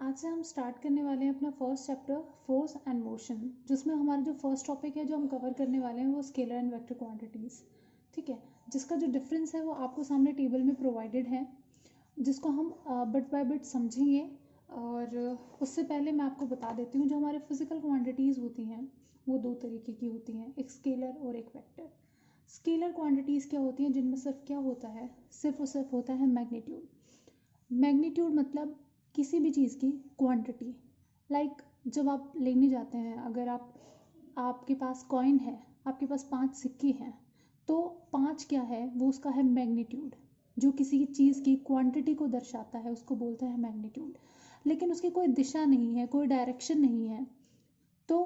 आज से हम स्टार्ट करने वाले हैं अपना first chapter force and motion, जिसमें हमारा जो फर्स्ट टॉपिक है जो हम कवर करने वाले हैं वो स्केलर एंड वेक्टर क्वांटिटीज़। ठीक है, जिसका जो डिफरेंस है वो आपको सामने टेबल में प्रोवाइडेड है, जिसको हम बिट बाय बिट समझेंगे। और उससे पहले मैं आपको बता देती हूँ, जो हमारे फिजिकल क्वांटिटीज़ होती हैं वो दो तरीके की होती हैं, एक स्केलर और एक वेक्टर। स्केलर क्वांटिटीज़ क्या होती हैं, जिनमें सिर्फ क्या होता है, सिर्फ और सिर्फ होता है मैग्नीट्यूड। मैग्नीट्यूड मतलब किसी भी चीज़ की क्वांटिटी। लाइक जब आप लेने जाते हैं, अगर आपके पास कॉइन है, आपके पास 5 सिक्के हैं, तो 5 क्या है, वो उसका है मैग्नीट्यूड। जो किसी चीज़ की क्वांटिटी को दर्शाता है उसको बोलते हैं मैग्नीट्यूड। लेकिन उसकी कोई दिशा नहीं है, कोई डायरेक्शन नहीं है, तो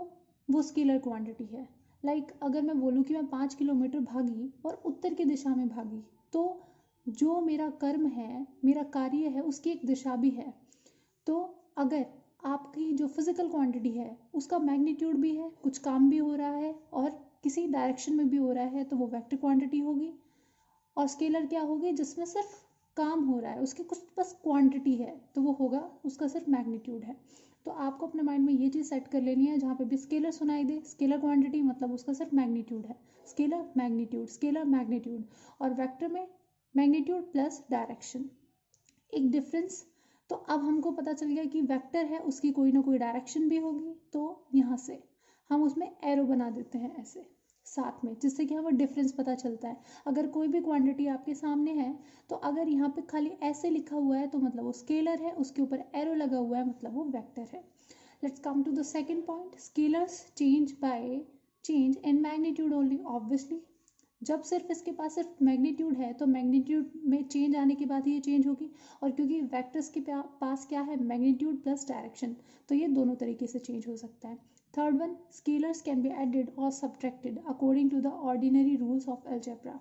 वो स्केलर क्वांटिटी है। लाइक अगर मैं बोलूँ कि मैं 5 किलोमीटर भागी और उत्तर की दिशा में भागी, तो जो मेरा कर्म है, मेरा कार्य है, उसकी एक दिशा भी है। तो अगर आपकी जो फिजिकल क्वांटिटी है उसका मैग्नीट्यूड भी है, कुछ काम भी हो रहा है और किसी डायरेक्शन में भी हो रहा है, तो वो वेक्टर क्वांटिटी होगी। और स्केलर क्या होगी, जिसमें सिर्फ काम हो रहा है, उसकी कुछ बस क्वांटिटी है, तो वो होगा, उसका सिर्फ मैग्नीट्यूड है। तो आपको अपने माइंड में ये चीज़ सेट कर लेनी है, जहाँ पे भी स्केलर सुनाई दे, स्केलर क्वांटिटी मतलब उसका सिर्फ मैग्नीट्यूड है। Scalar magnitude, scalar magnitude. और वेक्टर में मैग्नीट्यूड प्लस डायरेक्शन, एक डिफरेंस। तो अब हमको पता चल गया कि वेक्टर है, उसकी कोई ना कोई डायरेक्शन भी होगी, तो यहाँ से हम उसमें एरो बना देते हैं ऐसे साथ में, जिससे कि हमें डिफरेंस पता चलता है। अगर कोई भी क्वांटिटी आपके सामने है, तो अगर यहाँ पे खाली ऐसे लिखा हुआ है तो मतलब वो स्केलर है, उसके ऊपर एरो लगा हुआ है मतलब वो वेक्टर है। Let's come to the second point, scalars change in magnitude only. Obviously जब सिर्फ इसके पास सिर्फ मैग्नीट्यूड है, तो मैग्नीट्यूड में चेंज आने के बाद ही ये चेंज होगी। और क्योंकि वेक्टर्स के पास क्या है, मैग्नीट्यूड प्लस डायरेक्शन, तो ये दोनों तरीके से चेंज हो सकता है। Third one, scalars can be added और subtracted according to the ordinary rules of algebra.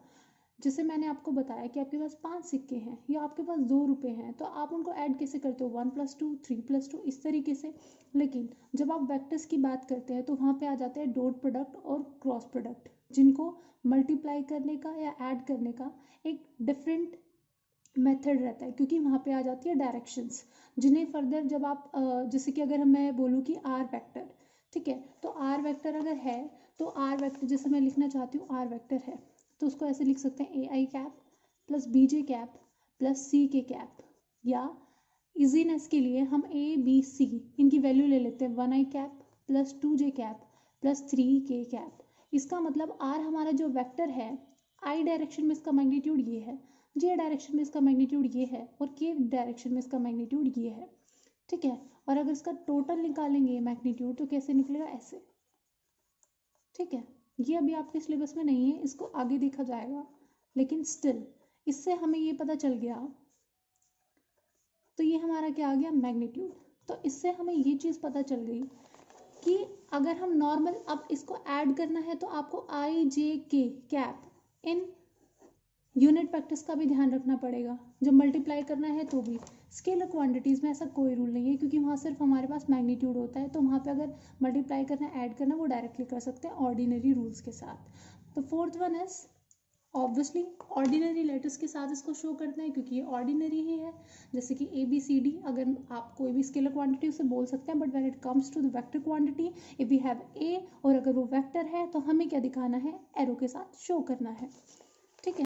जैसे मैंने आपको बताया कि आपके पास 5 सिक्के हैं या आपके पास 2 रुपये हैं, तो आप उनको ऐड कैसे करते हो, 1 + 2, 3 + 2, इस तरीके से। लेकिन जब आप वेक्टर्स की बात करते हैं तो वहाँ पे आ जाते हैं डॉट प्रोडक्ट और क्रॉस प्रोडक्ट, जिनको मल्टीप्लाई करने का या ऐड करने का एक डिफरेंट मेथड रहता है, क्योंकि वहाँ पे आ जाती है डायरेक्शंस, जिन्हें फर्दर जब आप जैसे कि अगर मैं बोलूँ कि आर वेक्टर, ठीक है, तो आर वेक्टर अगर है, तो आर वेक्टर जैसे मैं लिखना चाहती हूँ आर वेक्टर है, तो उसको ऐसे लिख सकते हैं AI cap plus BJ cap plus CK cap, या इजीनेस के लिए हम ABC इनकी वैल्यू ले लेते हैं, 1I cap plus 2J cap plus 3K cap. इसका मतलब आर हमारा जो वेक्टर है, आई डायरेक्शन में इसका मैग्नीट्यूड ये है, जे डायरेक्शन में इसका मैग्नीट्यूड ये है, और के डायरेक्शन में इसका मैग्नीट्यूड ये है। ठीक है, और अगर इसका टोटल निकालेंगे मैग्नीट्यूड, तो कैसे निकलेगा, ऐसे। ठीक है, ये अभी आपके सिलेबस में नहीं है, इसको आगे देखा जाएगा, लेकिन स्टिल इससे हमें ये पता चल गया, तो ये हमारा क्या आ गया, मैग्नीट्यूड। तो इससे हमें ये चीज़ पता चल गई कि अगर हम नॉर्मल अब इसको ऐड करना है, तो आपको IJK cap in unit vectors का भी ध्यान रखना पड़ेगा। जब मल्टीप्लाई करना है तो भी स्केलर क्वांटिटीज़ में ऐसा कोई रूल नहीं है, क्योंकि वहाँ सिर्फ हमारे पास मैग्नीट्यूड होता है, तो वहाँ पे अगर मल्टीप्लाई करना, ऐड करना, वो डायरेक्टली कर सकते हैं ऑर्डिनरी रूल्स के साथ। तो fourth one is obviously ordinary letters के साथ इसको शो करते हैं, क्योंकि ये ऑर्डिनरी ही है। जैसे कि ABCD, अगर आप कोई भी स्केलर क्वांटिटी उसे बोल सकते हैं, but when it comes to the vector quantity, if we have A और अगर वो वेक्टर है, तो हमें क्या दिखाना है, एरो के साथ शो करना है।